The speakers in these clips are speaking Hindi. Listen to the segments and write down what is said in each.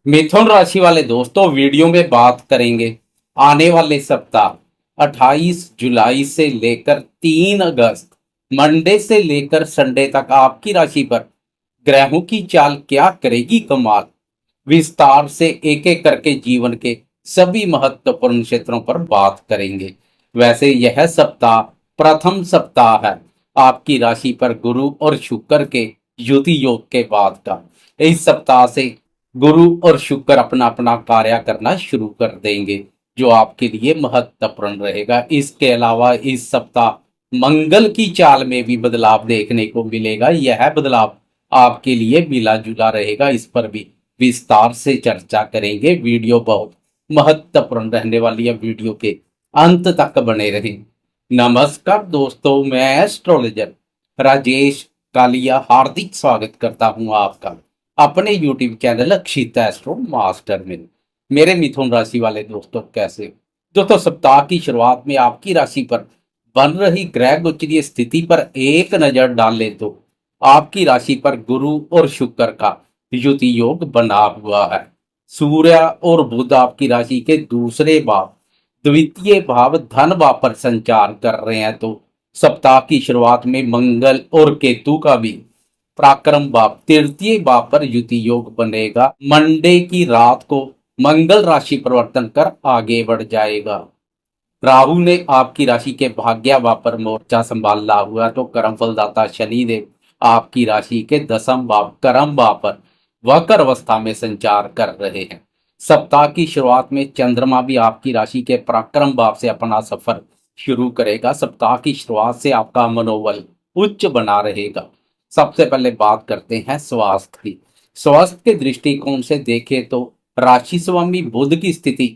मिथुन राशि वाले दोस्तों, वीडियो में बात करेंगे आने वाले सप्ताह 28 जुलाई से लेकर 3 अगस्त मंडे से लेकर संडे तक आपकी राशि पर ग्रहों की चाल क्या करेगी कमाल। विस्तार से एक एक करके जीवन के सभी महत्वपूर्ण क्षेत्रों पर बात करेंगे। वैसे यह सप्ताह प्रथम सप्ताह है आपकी राशि पर गुरु और शुक्र के युति योग के बाद का। इस सप्ताह से गुरु और शुक्र अपना अपना कार्य करना शुरू कर देंगे, जो आपके लिए महत्वपूर्ण रहेगा। इसके अलावा इस सप्ताह मंगल की चाल में भी बदलाव देखने को मिलेगा। यह बदलाव आपके लिए मिला जुला रहेगा, इस पर भी विस्तार से चर्चा करेंगे। वीडियो बहुत महत्वपूर्ण रहने वाली है, वीडियो के अंत तक बने रहें। नमस्कार दोस्तों, मैं एस्ट्रोलॉजर राजेश कालिया हार्दिक स्वागत करता हूं आपका अपने YouTube चैनल अक्षित एस्ट्रो मास्टर में। मेरे मिथुन राशि वाले दोस्तों, कैसे हो? दोस्तों, सप्ताह की शुरुआत में आपकी राशि पर बन रही ग्रह गोचरीय स्थिति पर एक नजर डालें तो आपकी राशि पर गुरु और शुक्र का युति योग बना हुआ है। सूर्य और बुध आपकी राशि के दूसरे भाव द्वितीय भाव धन भाव पर संचार कर रहे हैं, तो सप्ताह की शुरुआत में मंगल और केतु का भी पराक्रम भाव तृतीय भाव पर युति योग बनेगा। मंडे की रात को मंगल राशि परिवर्तन कर आगे बढ़ जाएगा। राहु ने आपकी राशि के भाग्य भाव पर मोर्चा संभाला हुआ, तो कर्म फलदाता शनिदेव आपकी राशि के दसम भाव कर्म भाव पर वक्र अवस्था में संचार कर रहे हैं। सप्ताह की शुरुआत में चंद्रमा भी आपकी राशि के पराक्रम भाव से अपना सफर शुरू करेगा। सप्ताह की शुरुआत से आपका मनोबल उच्च बना रहेगा। सबसे पहले बात करते हैं स्वास्थ्य की। स्वास्थ्य के दृष्टिकोण से देखें तो राशि स्वामी बुध की स्थिति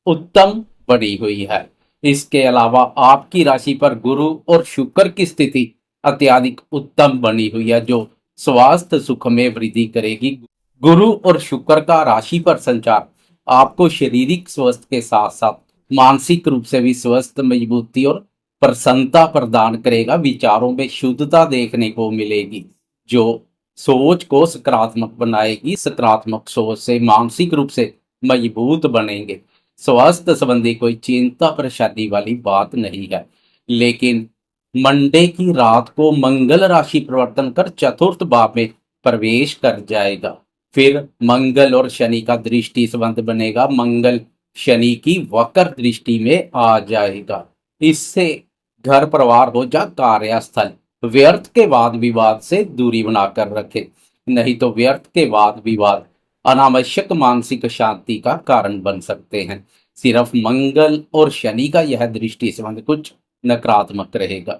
उत्तम बनी हुई है। इसके अलावा आपकी राशि पर गुरु और शुक्र की स्थिति अत्यधिक उत्तम बनी हुई है, जो स्वास्थ्य सुख में वृद्धि करेगी। गुरु और शुक्र का राशि पर संचार आपको शारीरिक स्वास्थ्य के साथ साथ मानसिक रूप से भी स्वस्थ, मजबूती और प्रसन्नता प्रदान करेगा। विचारों में शुद्धता देखने को मिलेगी, जो सोच को सकारात्मक बनाएगी। सकारात्मक सोच से मानसिक रूप से मजबूत बनेंगे। स्वास्थ्य संबंधी कोई चिंता परेशानी वाली बात नहीं है। लेकिन मंडे की रात को मंगल राशि परिवर्तन कर चतुर्थ भाव में प्रवेश कर जाएगा। फिर मंगल और शनि का दृष्टि संबंध बनेगा। मंगल शनि की वक्र दृष्टि में आ जाएगा। इससे घर परिवार हो जा कार्यस्थल व्यर्थ के वाद विवाद से दूरी बनाकर रखे, नहीं तो व्यर्थ के वाद विवाद अनावश्यक मानसिक शांति का कारण बन सकते हैं। सिर्फ मंगल और शनि का यह दृष्टि संबंध कुछ नकारात्मक रहेगा।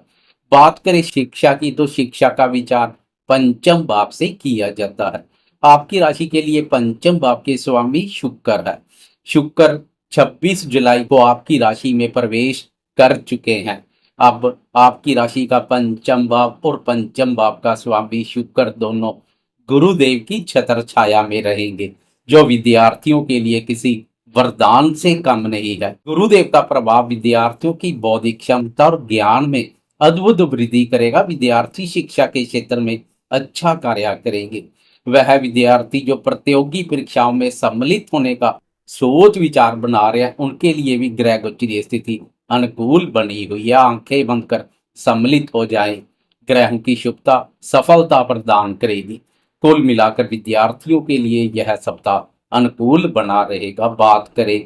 बात करें शिक्षा की, तो शिक्षा का विचार पंचम भाव से किया जाता है। आपकी राशि के लिए पंचम भाव के स्वामी शुक्र है। शुक्र 26 जुलाई को आपकी राशि में प्रवेश कर चुके हैं। अब आपकी राशि का पंचम भाव और पंचम भाव का स्वामी शुक्र दोनों गुरुदेव की छत्र छाया में रहेंगे, जो विद्यार्थियों के लिए किसी वरदान से कम नहीं है। गुरुदेव का प्रभाव विद्यार्थियों की बौद्धिक क्षमता और ज्ञान में अद्भुत वृद्धि करेगा। विद्यार्थी शिक्षा के क्षेत्र में अच्छा कार्य करेंगे। वह विद्यार्थी जो प्रतियोगी परीक्षाओं में सम्मिलित होने का सोच विचार बना रहे हैं, उनके लिए भी ग्रह गोचरीय स्थिति अनुकूल बनी हुई है। आंखें बंद कर सम्मिलित हो जाएं, ग्रहों की शुभता सफलता प्रदान करेगी। कुल मिलाकर विद्यार्थियों के लिए यह सप्ताह अनुकूल बना रहेगा। बात करें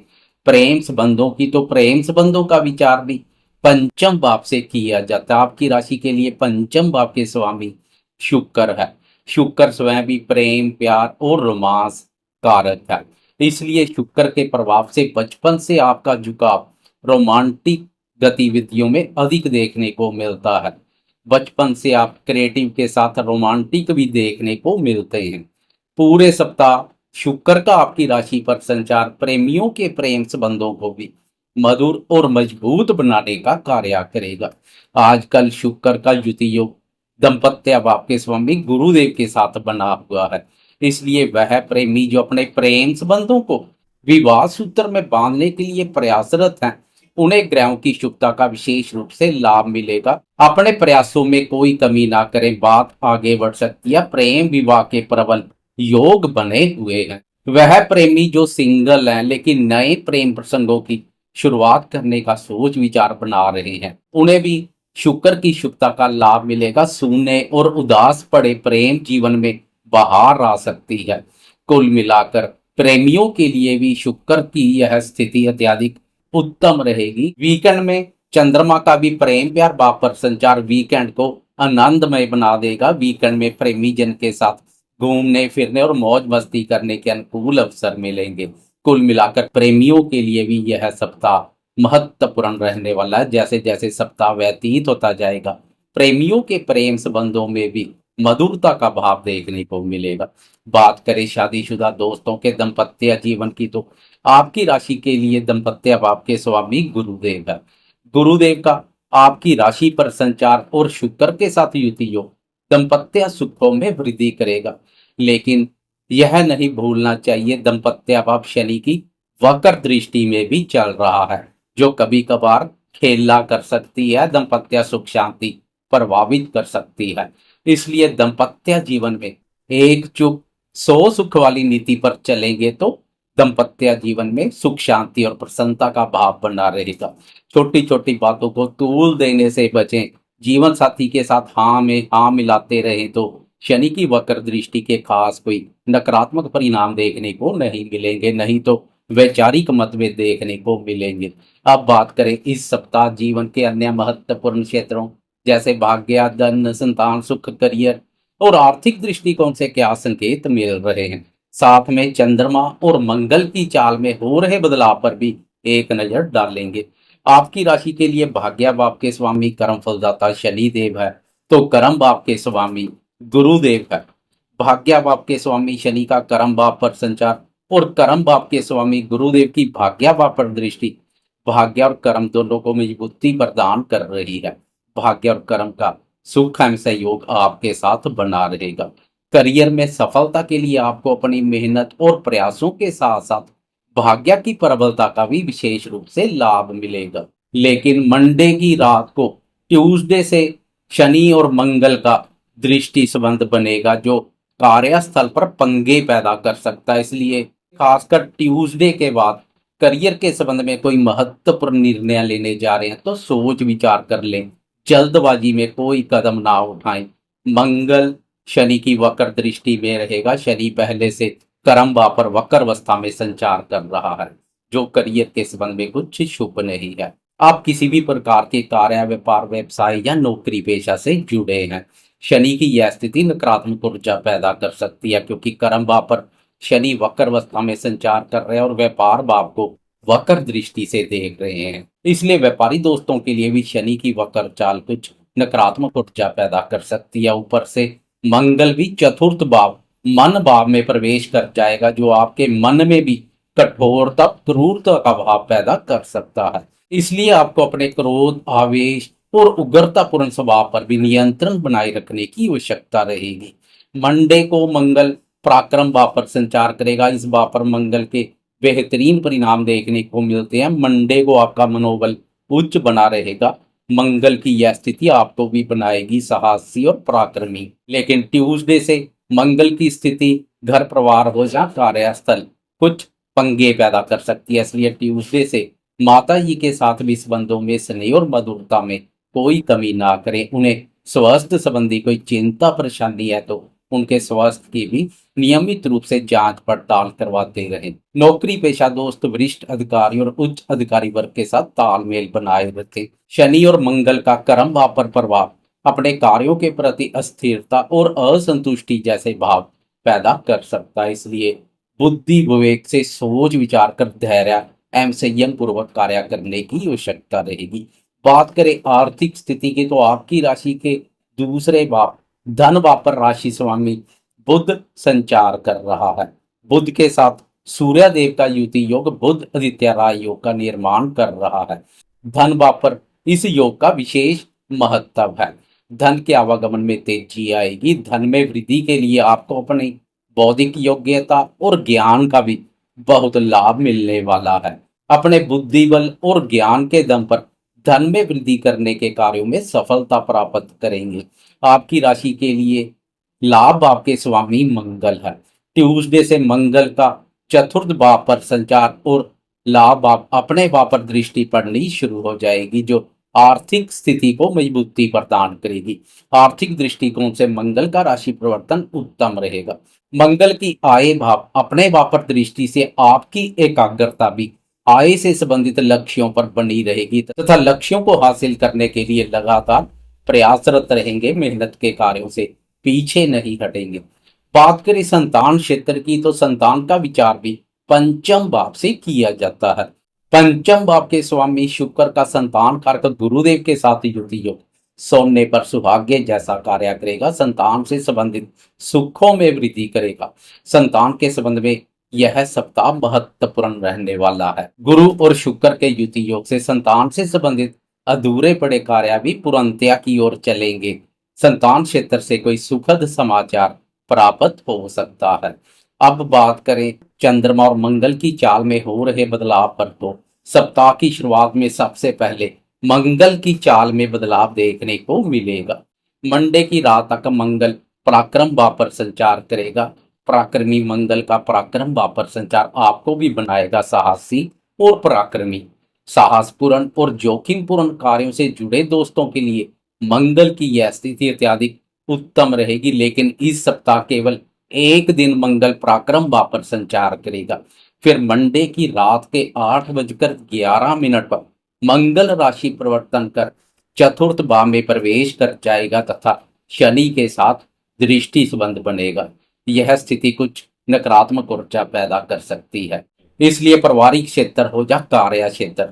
प्रेम संबंधों की, तो प्रेम संबंधों का विचार भी पंचम भाव से किया जाता है। आपकी राशि के लिए पंचम भाव के स्वामी शुक्र है। शुक्र स्वयं भी प्रेम, प्यार और रोमांस कारक है। इसलिए शुक्र के प्रभाव से बचपन से आपका झुकाव रोमांटिक गतिविधियों में अधिक देखने को मिलता है। बचपन से आप क्रिएटिव के साथ रोमांटिक भी देखने को मिलते हैं। पूरे सप्ताह शुक्र का आपकी राशि पर संचार प्रेमियों के प्रेम संबंधों को भी मधुर और मजबूत बनाने का कार्य करेगा। आजकल शुक्र का युति योग दंपत्य भाव के स्वामी गुरुदेव के साथ बना हुआ है। इसलिए वह प्रेमी जो अपने प्रेम संबंधों को विवाह सूत्र में बांधने के लिए प्रयासरत हैं, उन्हें ग्रहों की शुभता का विशेष रूप से लाभ मिलेगा। अपने प्रयासों में कोई कमी ना करें, बात आगे बढ़ सकती है। प्रेम विवाह के प्रबल योग बने हुए हैं। वह प्रेमी जो सिंगल हैं लेकिन नए प्रेम प्रसंगों की शुरुआत करने का सोच विचार बना रहे हैं, उन्हें भी शुक्र की शुभता का लाभ मिलेगा। सूने और उदास पड़े प्रेम जीवन में बहार आ सकती है। कुल मिलाकर प्रेमियों के लिए भी शुक्र की यह स्थिति अत्यधिक उत्तम रहेगी। वीकेंड में चंद्रमा का भी प्रेम प्यार भाव पर संचार वीकेंड को आनंदमय बना देगा। वीकेंड में प्रेमी जन के साथ घूमने फिरने और मौज मस्ती करने के अनुकूल अवसर मिलेंगे। कुल मिलाकर प्रेमियों के लिए भी यह सप्ताह महत्वपूर्ण रहने वाला है। जैसे जैसे सप्ताह व्यतीत होता जाएगा, प्रेमियों के प्रेम संबंधों में भी मधुरता का भाव देखने को मिलेगा। बात करें शादीशुदा दोस्तों के दाम्पत्य जीवन की, तो आपकी राशि के लिए दाम्पत्य भाव के स्वामी गुरुदेव है। गुरुदेव का आपकी राशि पर संचार और शुक्र के साथ युति योग दाम्पत्य सुखों में वृद्धि करेगा। लेकिन यह नहीं भूलना चाहिए, दाम्पत्य भाव शनि की वक्र दृष्टि में भी चल रहा है, जो कभी कभार खेला कर सकती है, दाम्पत्य सुख शांति प्रभावित कर सकती है। इसलिए दाम्पत्य जीवन में एक चुप सौ सुख वाली नीति पर चलेंगे तो दाम्पत्य जीवन में सुख शांति और प्रसन्नता का भाव बना रहेगा। छोटी छोटी बातों को तूल देने से बचें। जीवन साथी के साथ हाँ में हाँ मिलाते रहे तो शनि की वक्र दृष्टि के खास कोई नकारात्मक परिणाम देखने को नहीं मिलेंगे, नहीं तो वैचारिक मतभेद देखने को मिलेंगे। अब बात करें इस सप्ताह जीवन के अन्य महत्वपूर्ण क्षेत्रों जैसे भाग्य, धन, संतान, सुख, करियर और आर्थिक दृष्टिकोण से क्या संकेत मिल रहे हैं। साथ में चंद्रमा और मंगल की चाल में हो रहे बदलाव पर भी एक नजर डालेंगे। आपकी राशि के लिए भाग्य भाव के स्वामी कर्म फलदाता शनि देव है, तो कर्म भाव के स्वामी गुरुदेव है। भाग्य भाव के स्वामी शनि का कर्म भाव पर संचार और कर्म भाव के स्वामी गुरुदेव की भाग्य भाव पर दृष्टि भाग्य और कर्म दोनों को मजबूती प्रदान कर रही है। भाग्य और कर्म का सुख एवं सहयोग आपके साथ बना रहेगा। करियर में सफलता के लिए आपको अपनी मेहनत और प्रयासों के साथ साथ भाग्य की प्रबलता का भी विशेष रूप से लाभ मिलेगा। लेकिन मंडे की रात को ट्यूसडे से शनि और मंगल का दृष्टि संबंध बनेगा, जो कार्यस्थल पर पंगे पैदा कर सकता है। इसलिए खासकर ट्यूसडे के बाद करियर के संबंध में कोई महत्वपूर्ण निर्णय लेने जा रहे हैं तो सोच विचार कर लें, जल्दबाजी में कोई कदम ना उठाएं। मंगल शनि की वक्र दृष्टि में रहेगा। शनि पहले से कर्म भाव पर वक्र अवस्था में संचार कर रहा है, जो करियर के संबंध में कुछ शुभ नहीं है। आप किसी भी प्रकार के कार्य, व्यापार, व्यवसाय या नौकरी पेशा से जुड़े हैं, शनि की यह स्थिति नकारात्मक ऊर्जा पैदा कर सकती है, क्योंकि कर्म भाव पर शनि वक्र अवस्था में संचार कर रहे हैं और व्यापार भाव को वक्र दृष्टि से देख रहे हैं। इसलिए व्यापारी दोस्तों के लिए भी शनि की वक्र चाल कुछ नकारात्मक ऊर्जा पैदा कर सकती है। ऊपर से मंगल भी चतुर्थ भाव मन भाव में प्रवेश कर जाएगा, जो आपके मन में भी कठोरता, क्रूरता का भाव पैदा कर सकता है। इसलिए आपको अपने क्रोध, आवेश और उग्रतापूर्ण स्वभाव पर भी नियंत्रण बनाए रखने की आवश्यकता रहेगी। मंडे को मंगल पराक्रम भाव पर संचार करेगा। इस भाव पर मंगल के बेहतरीन परिणाम देखने को मिलते हैं। मंडे को आपका मनोबल उच्च बना रहेगा। मंगल की यह स्थिति आपको भी बनाएगी साहसी और पराक्रमी। लेकिन ट्यूसडे से मंगल की स्थिति घर परिवार हो या कार्यस्थल कुछ पंगे पैदा कर सकती है। इसलिए ट्यूसडे से माता जी के साथ भी संबंधों में स्नेह और मधुरता में कोई कमी ना करें। उन्हें स्वास्थ्य संबंधी कोई चिंता परेशानी है तो उनके स्वास्थ्य की भी नियमित रूप से जांच पड़ताल करवाते रहें। नौकरी पेशा दोस्त, वरिष्ठ अधिकारी और उच्च अधिकारी वर्ग के साथ तालमेल बनाए रखें। शनि और मंगल का कर्म भाव पर प्रभाव अपने कार्यों के प्रति अस्थिरता और असंतुष्टि जैसे भाव पैदा कर सकता है। इसलिए बुद्धि विवेक से सोच विचार कर धैर्य एवं संयम पूर्वक कार्य करने की आवश्यकता रहेगी। बात करें आर्थिक स्थिति की, तो आपकी राशि के दूसरे भाव धन भाव पर राशि स्वामी बुध संचार कर रहा है। बुध के साथ सूर्य देव का युति योग बुध आदित्य राय योग का निर्माण कर रहा है। धन भाव पर इस योग का विशेष महत्व है। धन के आवागमन में तेजी आएगी। धन में वृद्धि के लिए आपको अपनी बौद्धिक योग्यता और ज्ञान का भी बहुत लाभ मिलने वाला है। अपने बुद्धि बल और ज्ञान के दम पर धन में वृद्धि करने के कार्यों में सफलता प्राप्त करेंगे। आपकी राशि के लिए लाभ भाव के स्वामी मंगल है। ट्यूसडे से मंगल का चतुर्थ भाव पर संचार और लाभ भाव अपने भाव पर दृष्टि पड़नी शुरू हो जाएगी, जो आर्थिक स्थिति को मजबूती प्रदान करेगी। आर्थिक दृष्टिकोण से मंगल का राशि परिवर्तन उत्तम रहेगा। मंगल की आय भाव अपने भाव पर दृष्टि से आपकी एकाग्रता भी आय से संबंधित लक्ष्यों पर बनी रहेगी तथा लक्ष्यों को हासिल करने के लिए लगातार प्रयासरत रहेंगे, मेहनत के कार्यों से पीछे नहीं हटेंगे। बात करें संतान क्षेत्र की, तो संतान का विचार भी पंचम भाव से किया जाता है। पंचम भाव के स्वामी शुक्र का संतान कारक गुरुदेव के साथ युति योग सोने पर सौभाग्य जैसा कार्य करेगा। संतान से संबंधित सुखों में वृद्धि करेगा। संतान के संबंध में यह सप्ताह महत्वपूर्ण रहने वाला है। गुरु और शुक्र के युति योग से संतान से संबंधित अधूरे पड़े कार्य भी पूर्णतया की ओर चलेंगे। संतान क्षेत्र से कोई सुखद समाचार प्राप्त हो सकता है। अब बात करें चंद्रमा और मंगल की चाल में हो रहे बदलाव पर, तो सप्ताह की शुरुआत में सबसे पहले मंगल की चाल में बदलाव देखने को मिलेगा। मंडे की रात तक मंगल पराक्रम भाव पर संचार करेगा। पराक्रमी मंगल का पराक्रम भाव पर संचार आपको भी बनाएगा साहसी और पराक्रमी। साहसपूर्ण और जोखिमपूर्ण कार्यों से जुड़े दोस्तों के लिए मंगल की यह स्थिति अत्यधिक उत्तम रहेगी, लेकिन इस सप्ताह केवल एक दिन मंगल पराक्रम भाव पर संचार करेगा। फिर मंडे की रात के 8:11 पर मंगल राशि परिवर्तन कर चतुर्थ भाव में प्रवेश कर जाएगा तथा शनि के साथ दृष्टि संबंध बनेगा। यह स्थिति कुछ नकारात्मक ऊर्जा पैदा कर सकती है, इसलिए पारिवारिक क्षेत्र हो या कार्य क्षेत्र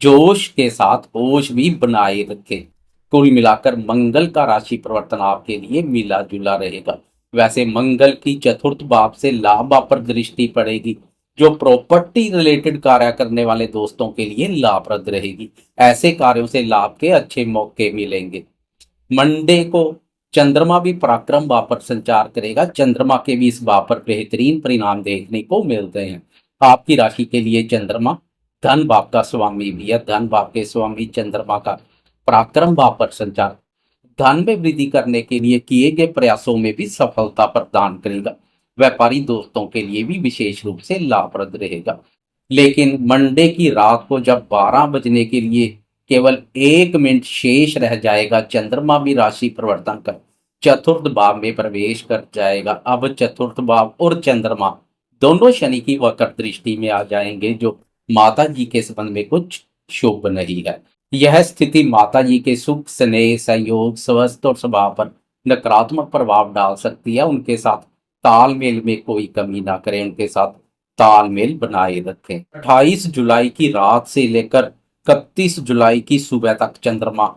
जोश के साथ होश भी बनाए रखें। कुल मिलाकर मंगल का राशि परिवर्तन आपके लिए मिला जुला रहेगा। वैसे मंगल की चतुर्थ भाव से लाभ भाव पर दृष्टि पड़ेगी, जो प्रॉपर्टी रिलेटेड कार्य करने वाले दोस्तों के लिए लाभप्रद रहेगी। ऐसे कार्यों से लाभ के अच्छे मौके मिलेंगे। मंडे को चंद्रमा भी पराक्रम भाव पर संचार करेगा। चंद्रमा के भी इस भाव पर बेहतरीन परिणाम देखने को मिलते हैं। आपकी राशि के लिए चंद्रमा धन भाव का स्वामी भी है। धन भाव के स्वामी चंद्रमा का पराक्रम भाव पर संचार धन में वृद्धि करने के लिए किए गए प्रयासों में भी सफलता प्रदान करेगा। व्यापारी दोस्तों के लिए भी विशेष रूप से लाभप्रद रहेगा। लेकिन मंडे की रात को जब 12 बजने के लिए केवल 1 मिनट शेष रह जाएगा, चंद्रमा भी राशि परिवर्तन कर चतुर्थ भाव में प्रवेश कर जाएगा। अब चतुर्थ भाव और चंद्रमा दोनों शनि की वक्र दृष्टि में आ जाएंगे, जो माता जी के संबंध में कुछ शुभ नहीं है। यह स्थिति माता जी के सुख, स्नेह, सहयोग, स्वस्थ और स्वभाव पर नकारात्मक प्रभाव डाल सकती है। उनके साथ तालमेल में कोई कमी ना करें, उनके साथ तालमेल बनाए रखें। 28 जुलाई की रात से लेकर 31 जुलाई की सुबह तक चंद्रमा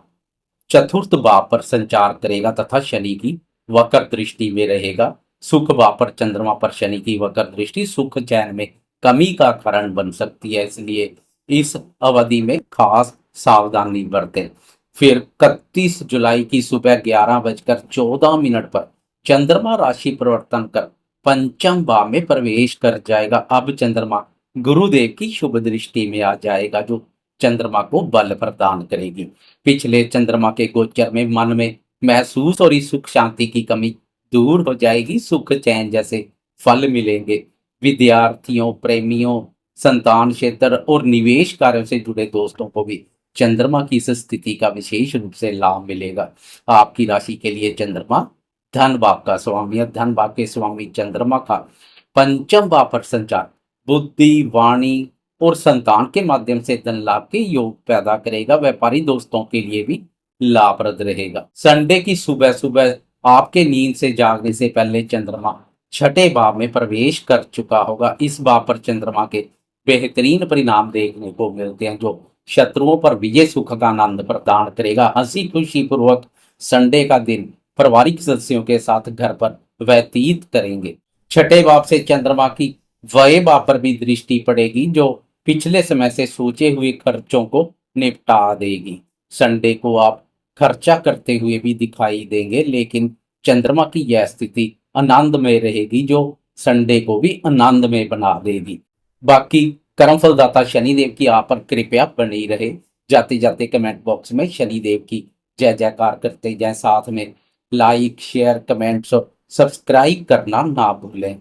चतुर्थ भाव पर संचार करेगा तथा शनि की वक्र दृष्टि में रहेगा। सुख भाव पर चंद्रमा पर शनि की वक्र दृष्टि सुख चैन में कमी का कारण बन सकती है, इसलिए इस अवधि में खास सावधानी बरतें। फिर 31 जुलाई की सुबह 11:14 पर चंद्रमा राशि परिवर्तन कर पंचम भाव में प्रवेश कर जाएगा। अब चंद्रमा गुरुदेव की शुभ दृष्टि में आ जाएगा, जो चंद्रमा को बल प्रदान करेगी। पिछले चंद्रमा के गोचर में मन में महसूस और इस सुख शांति की कमी दूर हो जाएगी। सुख चैन जैसे फल मिलेंगे। विद्यार्थियों, प्रेमियों, संतान क्षेत्र और निवेश कार्यों से जुड़े दोस्तों को भी चंद्रमा की इस स्थिति का विशेष रूप से लाभ मिलेगा। आपकी राशि के लिए चंद्रमा धन भाव का स्वामी है। धन भाव के स्वामी चंद्रमा का पंचम भाव पर संचार बुद्धि, वाणी और संतान के माध्यम से धन लाभ के योग पैदा करेगा। व्यापारी दोस्तों के लिए भी लाभप्रद रहेगा। संडे की सुबह सुबह आपके नींद से जागने से पहले चंद्रमा छठे भाव में प्रवेश कर चुका होगा। इस भाव पर चंद्रमा के बेहतरीन परिणाम देखने को मिलते हैं, जो शत्रुओं पर विजय सुख का आनंद प्रदान करेगा। हंसी खुशी पूर्वक संडे का दिन पारिवारिक सदस्यों के साथ घर पर व्यतीत करेंगे। छठे भाव से चंद्रमा की व्यय भाव पर भी दृष्टि पड़ेगी, जो पिछले समय से सोचे हुए खर्चों को निपटा देगी। संडे को आप खर्चा करते हुए भी दिखाई देंगे, लेकिन चंद्रमा की यह स्थिति आनंद में रहेगी, जो संडे को भी आनंद में बना देगी। बाकी कर्मफलदाता शनिदेव की आप पर कृपया बनी रहे। जाते जाते कमेंट बॉक्स में शनिदेव की जय जयकार करते जाएं। साथ में लाइक, शेयर, कमेंट्स और सब्सक्राइब करना ना भूलें।